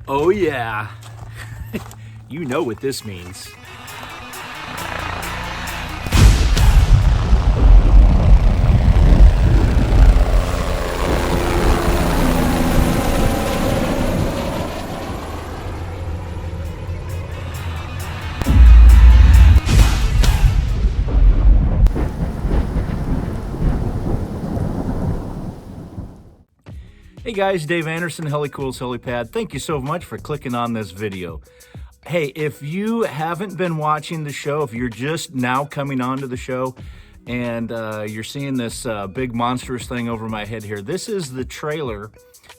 Oh yeah, you know what this means. Hey guys, Dave Anderson, Helicool's Helipad. Thank you so much for clicking on this video. Hey, if you haven't been watching the show, if you're just now coming onto the show and you're seeing this big monstrous thing over my head here, this is the trailer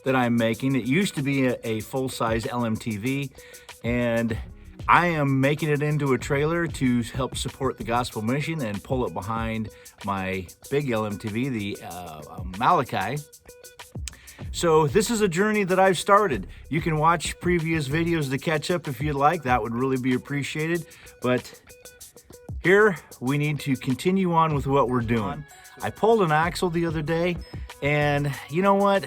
that I'm making. It used to be a full-size LMTV, and I am making it into a trailer to help support the gospel mission and pull it behind my big LMTV, the Malachai. So this is a journey that I've started. You can watch previous videos to catch up if you'd like. That would really be appreciated. But here we need to continue on with what we're doing. I pulled an axle the other day, and you know what?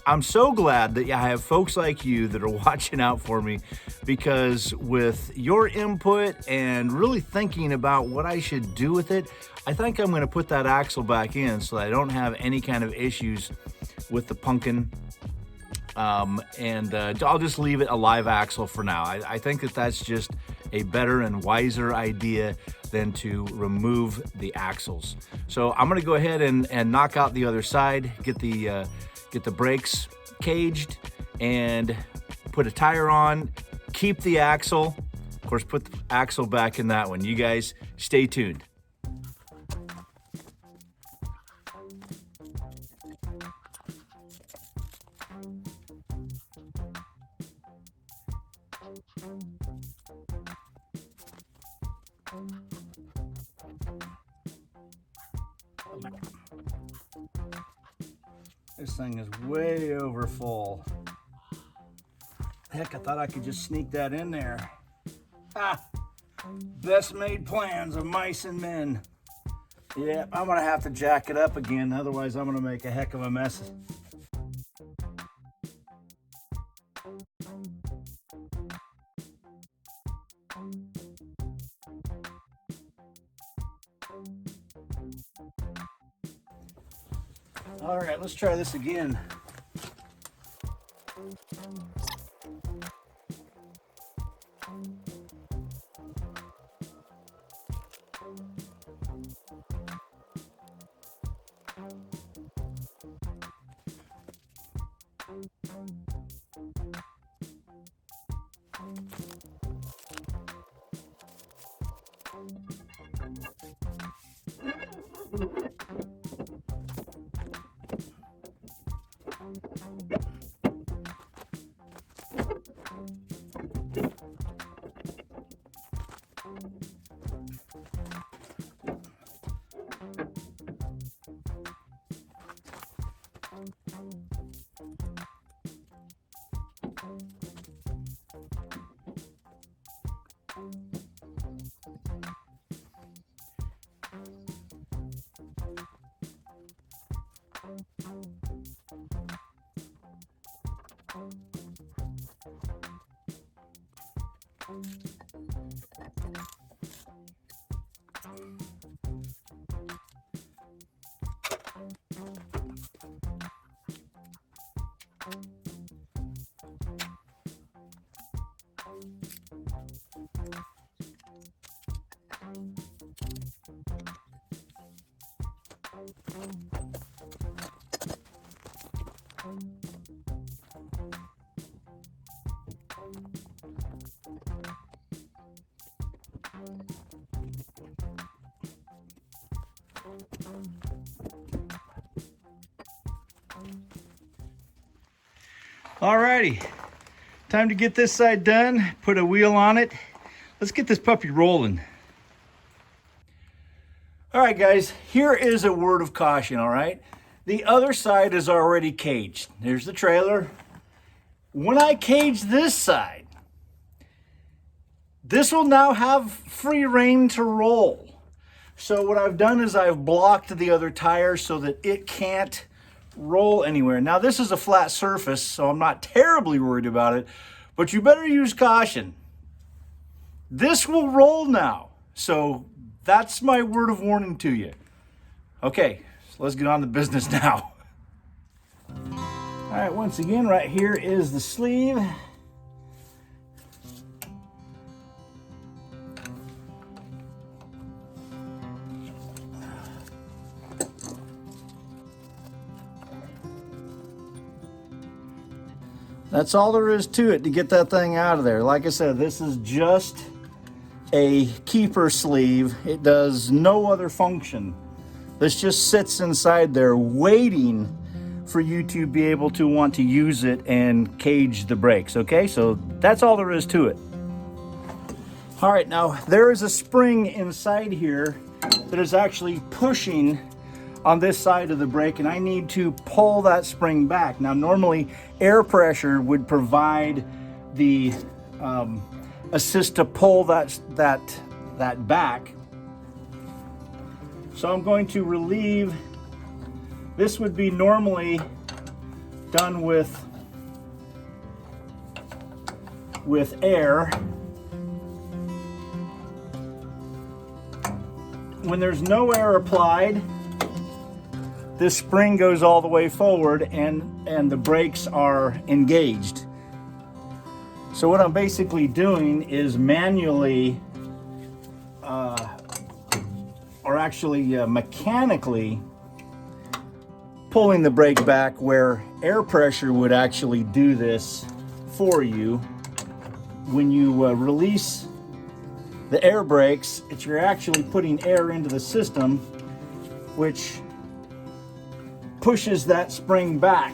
I'm so glad that I have folks like you that are watching out for me, because with your input and really thinking about what I should do with it, I think I'm going to put that axle back in so that I don't have any kind of issues with the pumpkin, and I'll just leave it a live axle for now. I think that that's just a better and wiser idea than to remove the axles. So I'm gonna go ahead and knock out the other side, get the brakes caged, and put a tire on, keep the axle, of course put the axle back in that one. You guys stay tuned. This thing is way over full. Heck, I thought I could just sneak that in there. Ah, best made plans of mice and men. Yeah, I'm gonna have to jack it up again, otherwise I'm gonna make a heck of a mess. All right, let's try this again. Alrighty, time to get this side done, put a wheel on it. Let's get this puppy rolling. All right, guys, here is a word of caution, all right? The other side is already caged. There's the trailer. When I cage this side, this will now have free rein to roll. So what I've done is I've blocked the other tire so that it can't roll anywhere. Now this is a flat surface, so I'm not terribly worried about it, but you better use caution. This will roll now. So that's my word of warning to you. Okay, so let's get on to business now. All right, once again, right here is the sleeve. That's all there is to it to get that thing out of there. Like I said, this is just a keeper sleeve. It does no other function. This just sits inside there waiting for you to be able to want to use it and cage the brakes, okay? So that's all there is to it. All right, now there is a spring inside here that is actually pushing on this side of the brake, and I need to pull that spring back. Now, normally air pressure would provide the assist to pull that back. So I'm going to relieve. This would be normally done with air. When there's no air applied, this spring goes all the way forward and the brakes are engaged. So what I'm basically doing is manually, or actually mechanically, pulling the brake back, where air pressure would actually do this for you. When you release the air brakes, you're actually putting air into the system, which pushes that spring back.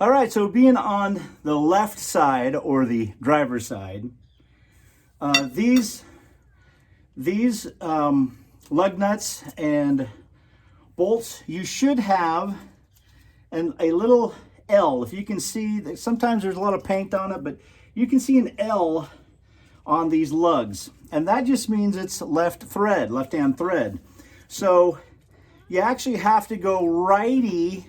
All right, so being on the left side, or the driver's side, these lug nuts and bolts, you should have a little L. If you can see, that sometimes there's a lot of paint on it, but you can see an L on these lugs, and that just means it's left-hand thread. So you actually have to go righty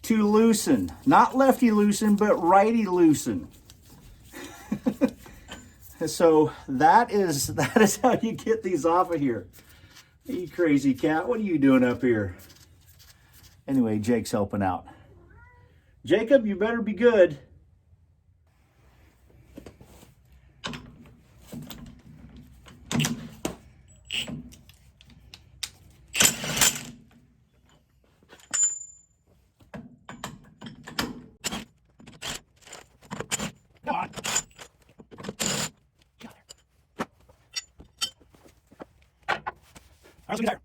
to loosen, not lefty loosen, but righty loosen. So that is how you get these off of here. You crazy cat, what are you doing up here? Anyway, Jake's helping out. Jacob, you better be good. How's it there?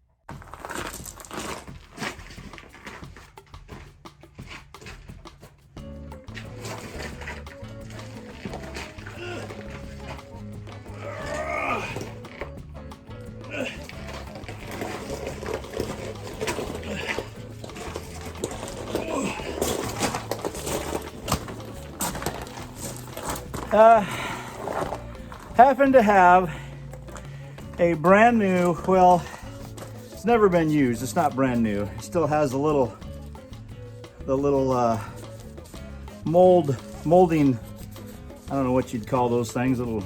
Happen to have a brand new, well, it's never been used, it's not brand new, it still has the little molding, I don't know what you'd call those things, little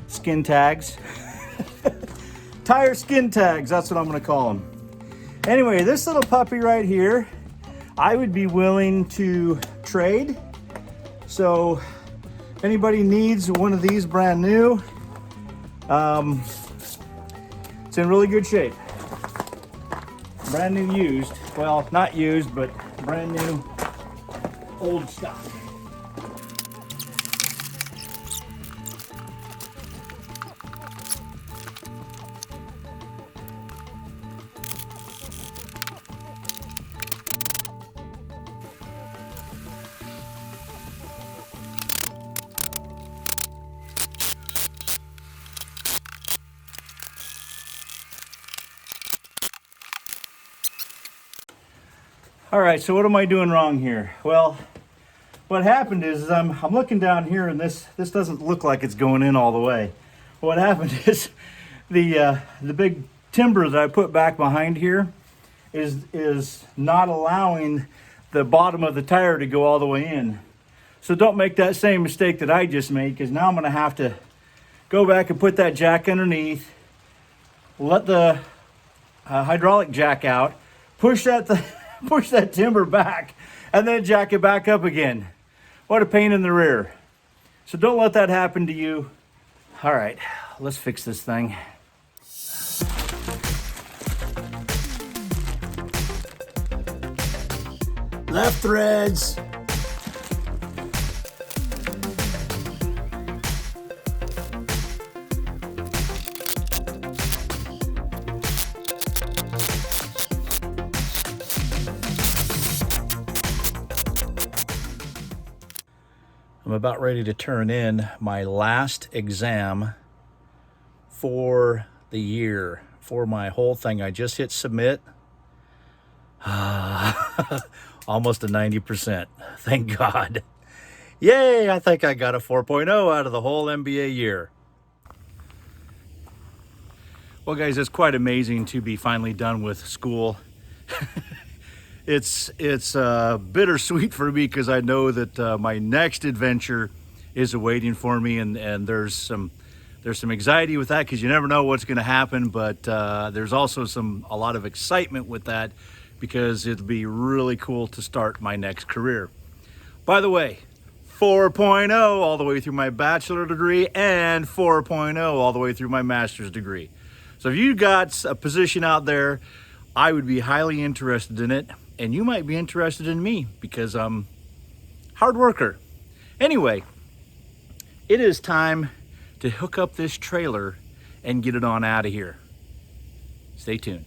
skin tags. Tire skin tags, that's what I'm gonna call them. Anyway, this little puppy right here, I would be willing to trade. So if anybody needs one of these brand new, it's in really good shape. Brand new used, well, not used, but brand new old stock. All right, so what am I doing wrong here? Well, what happened is I'm looking down here, and this doesn't look like it's going in all the way. What happened is the big timber that I put back behind here is not allowing the bottom of the tire to go all the way in. So don't make that same mistake that I just made, because now I'm going to have to go back and put that jack underneath, let the hydraulic jack out, push that timber back, and then jack it back up again. What a pain in the rear. So don't let that happen to you. All right, let's fix this thing. Left threads. I'm about ready to turn in my last exam for the year, for my whole thing. I just hit submit. Almost a 90%. Thank God. Yay, I think I got a 4.0 out of the whole MBA year. Well, guys, it's quite amazing to be finally done with school. It's bittersweet for me, because I know that my next adventure is awaiting for me, and there's some anxiety with that, because you never know what's going to happen. But there's also a lot of excitement with that, because it'll be really cool to start my next career. By the way, 4.0 all the way through my bachelor degree, and 4.0 all the way through my master's degree. So if you got a position out there, I would be highly interested in it. And you might be interested in me, because I'm a hard worker. Anyway, it is time to hook up this trailer and get it on out of here. Stay tuned.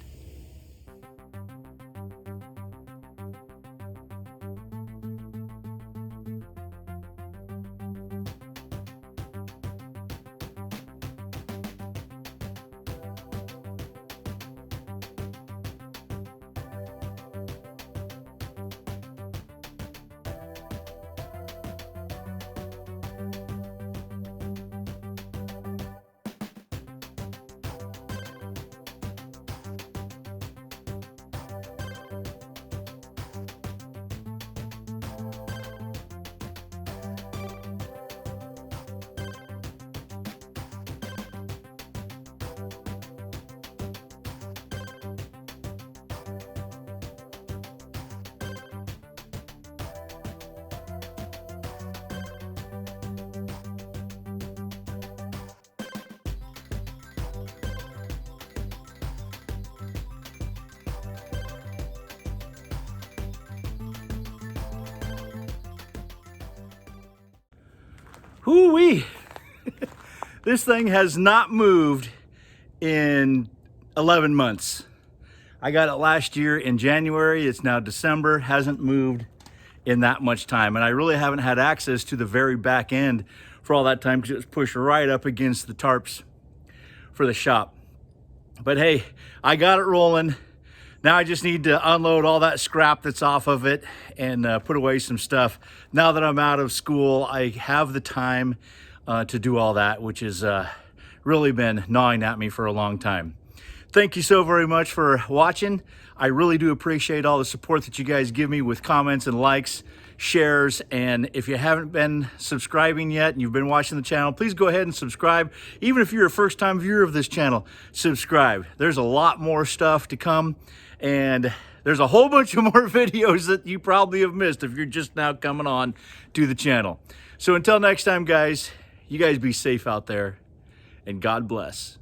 Hoo-wee! This thing has not moved in 11 months. I got it last year in January. It's now December. Hasn't moved in that much time. And I really haven't had access to the very back end for all that time, because it was pushed right up against the tarps for the shop. But hey, I got it rolling. Now I just need to unload all that scrap that's off of it and put away some stuff. Now that I'm out of school, I have the time to do all that, which has really been gnawing at me for a long time. Thank you so very much for watching. I really do appreciate all the support that you guys give me with comments and likes, shares, and if you haven't been subscribing yet and you've been watching the channel, please go ahead and subscribe. Even if you're a first-time viewer of this channel, subscribe. There's a lot more stuff to come, and there's a whole bunch of more videos that you probably have missed if you're just now coming on to the channel. So until next time, guys, you guys be safe out there, and God bless.